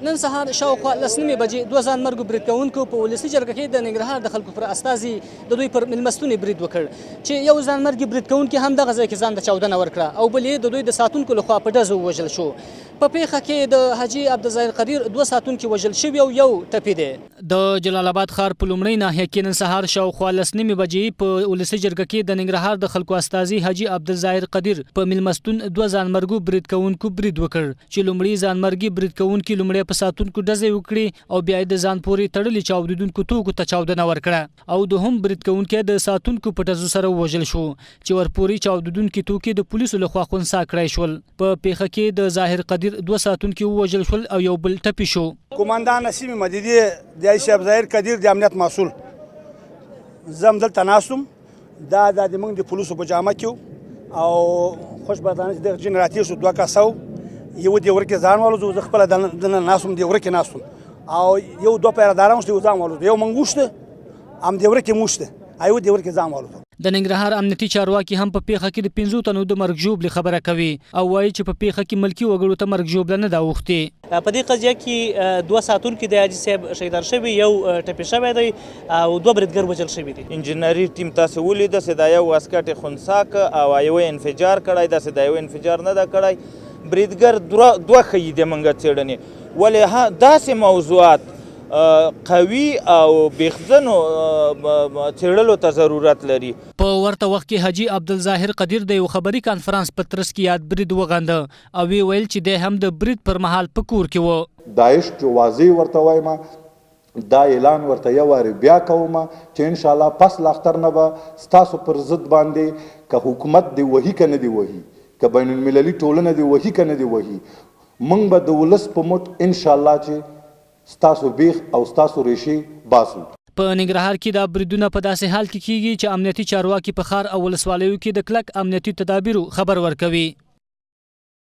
نن سهار شاوخوا 10 بجې دوه ځانمرګو برید کوونکو په ولسي جرګه کې د ننګرهار د خلکو پر استازي د دوی پر مېلمستون برید وکړ چې یو ځانمرګي برید کوونکي هم دغه ځای کې ځان ته چاودنه ورکړه او بل یې د دوی د ساتونکو لخوا په ډزو ووژل شو. په پیښه کې د حاجي عبدالظاهر قدیر 2 ساتونکي وژل شوي او یو ټپي دی. د جلال اباد ښار په لومړۍ ناحیه کې نن سهار شاوخوا 10 بجې په ولسي جرګه کې د ننګرهار د خلکو استازي حاجي عبدالظاهر قدیر په مېلمستون 2 ځانمرګو برید کوونکو برید وکړ چې لومړی ځانمرګي برید کوونکي لومړی په ساتونکو ډزې وکړي او بیا د ځان پورې تړلي چاودیدونکو توکو ته چاودنه ورکړه او دوهم برید کوونکی د ساتونکو په ډزو سره ووژل شو چې ورپورې چاودیدونکي توکي د پولیسو لخوا خنثی کړای شول. په پیښه کې د ظاهر قدیر 2 ساتونکي ووژل شول او یو بل ټپي شو. قومندان نسیم مدیدی د شیخ ظاهر قدیر د امنیت مسؤل زم دلته ناستم دا د موږ د پولیسو په جامه کې او خوشبختانه د جنراتیر شو 2 کسو یو دی ورکه ځان والو زه خپل د ناسوم دی ورکه ناسوم او یو 2 پیراداران شو ځان والو یو منګوشته ام دی ورکه موشته ایو دی ورکه ځان والو. د ننګرهار امنیتي چارواکي هم په پیښه کې د 5 تنو د مرګ ژوبلې خبره کوي او وایي چې په پیښه کې ملکی وګړو ته مرګ ژوبله نه دا اوښتې. په دې قضیه کې 2 ساتونکي د حاجي صاحب شهیدان شوي یو ټپي شوی دی او 2 بریدګر وژل شوي دي. انجنیري ټیم تاسو ولیده چې دا یو واسکټ خنثی او یو انفجار کړی دا چې دا یو انفجار نه دا کړی بریدګر 2 ښیي د منګه څېړنې ولې داسې موضوعات قوي او بېخزنو څېړلو ته ضرورت لري. په ورته وخت کې حاجي عبدالظاهر قدیر د یو خبري کانفرنس په ترڅ کې یاد برید وغنده او وی ویل چې دی هم د برید پر مهال په کور کې و. داعش جو واضح ورته وایم دا اعلان ورته یو واري بیا کوم چې ان شاء الله پس لاختر نه به ستاسو پر ضد باندې که حکومت دی وਹੀ کنه دی وਹੀ که بین المللي ټولنه دی وਹੀ کنه دی وਹੀ موږ به د ولس په مټ ان شاء الله چې ستاسو بیخ او ستاسو ریشي باسو. په ننګرهار کې دا بریدونه په داسې حال کې کیږي چې امنیتي چارواکي په ښار او ولسوالیو کې د کلک امنیتي تدابیرو خبر ورکوي.